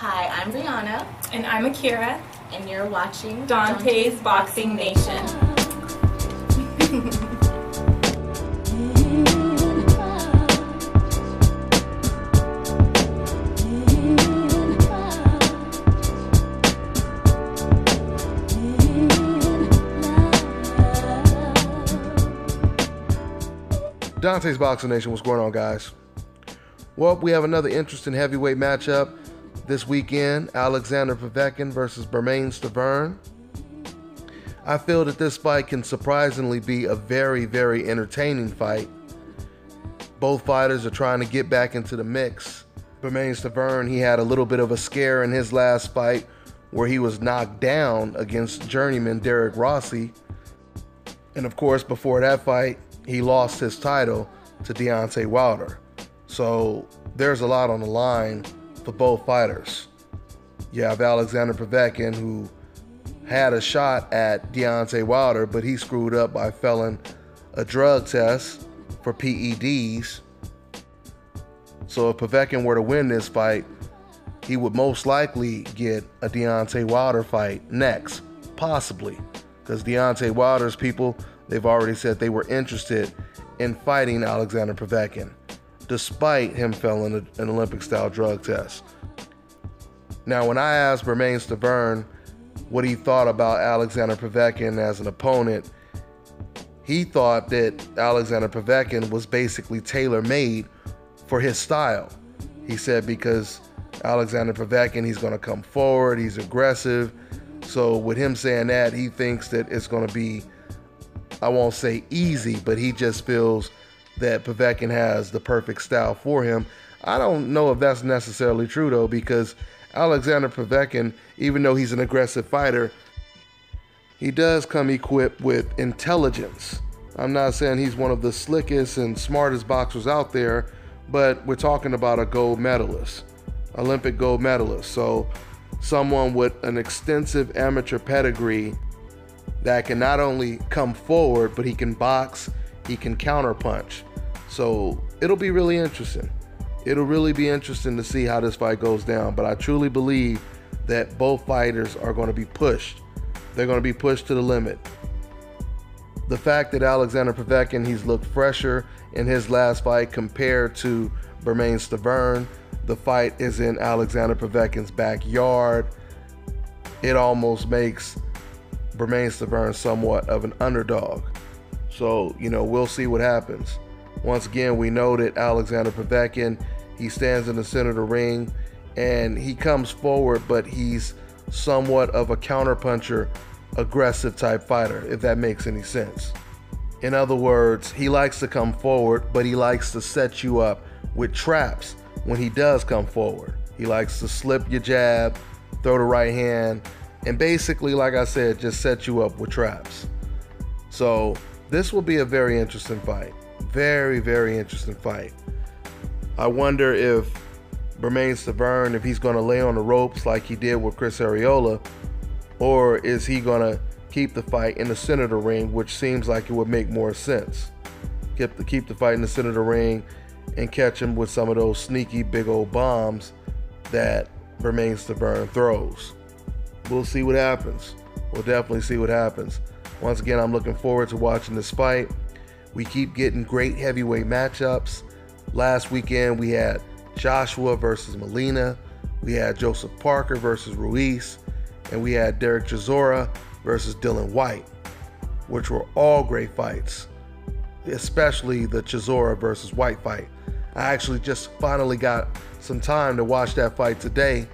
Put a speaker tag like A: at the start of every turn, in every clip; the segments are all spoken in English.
A: Hi, I'm Brianna.
B: And I'm Akira.
A: And you're watching
B: Dante's Boxing Nation.
C: Dante's Boxing Nation, what's going on, guys? Well, we have another interesting heavyweight matchup this weekend. Alexander Povetkin versus Povetkin-Stiverne. I feel that this fight can surprisingly be a very, very entertaining fight. Both fighters are trying to get back into the mix. Povetkin-Stiverne, he had a little bit of a scare in his last fight where he was knocked down against journeyman Derek Rossi. And of course, before that fight, he lost his title to Deontay Wilder. So there's a lot on the line for both fighters. You have Alexander Povetkin, who had a shot at Deontay Wilder, but he screwed up by failing a drug test for PEDs. So if Povetkin were to win this fight, he would most likely get a Deontay Wilder fight next, possibly, because Deontay Wilder's people, they've already said they were interested in fighting Alexander Povetkin, despite him failing an Olympic-style drug test. Now, when I asked Povetkin-Stiverne what he thought about Alexander Povetkin as an opponent, he thought that Alexander Povetkin was basically tailor-made for his style. He said because Alexander Povetkin, he's going to come forward, he's aggressive. So with him saying that, he thinks that it's going to be, I won't say easy, but he just feels that Povetkin has the perfect style for him. I don't know if that's necessarily true, though, because Alexander Povetkin, even though he's an aggressive fighter, he does come equipped with intelligence. I'm not saying he's one of the slickest and smartest boxers out there, but we're talking about a gold medalist, Olympic gold medalist. So someone with an extensive amateur pedigree that can not only come forward, but he can box, he can counterpunch. So it'll be really interesting. It'll really be interesting to see how this fight goes down. But I truly believe that both fighters are going to be pushed. They're going to be pushed to the limit. The fact that Alexander Povetkin, he's looked fresher in his last fight compared to Povetkin-Stiverne. The fight is in Alexander Povetkin's backyard. It almost makes Povetkin-Stiverne somewhat of an underdog. So, we'll see what happens. Once again, we know that Alexander Povetkin, he stands in the center of the ring and he comes forward, but he's somewhat of a counterpuncher, aggressive type fighter, if that makes any sense. In other words, he likes to come forward, but he likes to set you up with traps when he does come forward. He likes to slip your jab, throw the right hand, and basically, like I said, just set you up with traps. So this will be a very interesting fight. Very, very interesting fight. I wonder if Povetkin-Stiverne, if he's going to lay on the ropes like he did with Chris Arreola, or is he going to keep the fight in the center of the ring, which seems like it would make more sense. Keep the fight in the center of the ring and catch him with some of those sneaky big old bombs that Povetkin-Stiverne throws. We'll see what happens. We'll definitely see what happens. Once again, I'm looking forward to watching this fight. We keep getting great heavyweight matchups. Last weekend, we had Joshua versus Molina. We had Joseph Parker versus Ruiz. And we had Derek Chisora versus Dylan White, which were all great fights, especially the Chisora versus White fight. I actually just finally got some time to watch that fight today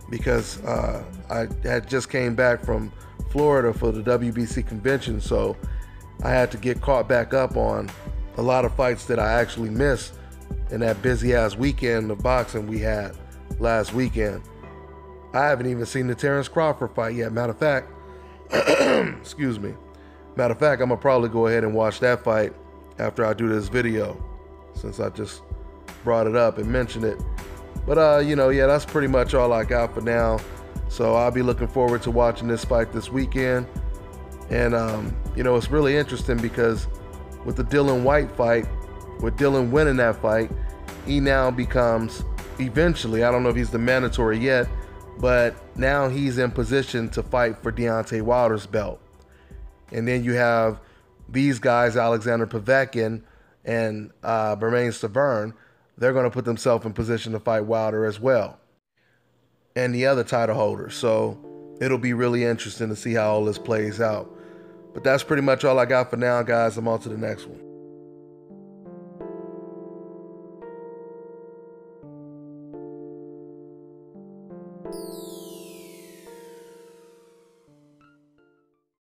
C: because I had just came back from Florida for the WBC convention, so I had to get caught back up on a lot of fights that I actually missed in that busy-ass weekend of boxing we had last weekend. I haven't even seen the Terrence Crawford fight yet. Matter of fact, excuse me. Matter of fact, I'm going to probably go ahead and watch that fight after I do this video, since I just brought it up and mentioned it. But, yeah, that's pretty much all I got for now. So I'll be looking forward to watching this fight this weekend. And, it's really interesting because with the Dylan White fight, with Dylan winning that fight, he now becomes, eventually, I don't know if he's the mandatory yet, but now he's in position to fight for Deontay Wilder's belt. And then you have these guys, Alexander Povetkin and Povetkin-Stiverne. They're going to put themselves in position to fight Wilder as well, and the other title holders. So it'll be really interesting to see how all this plays out. But that's pretty much all I got for now, guys. I'm on to the next one.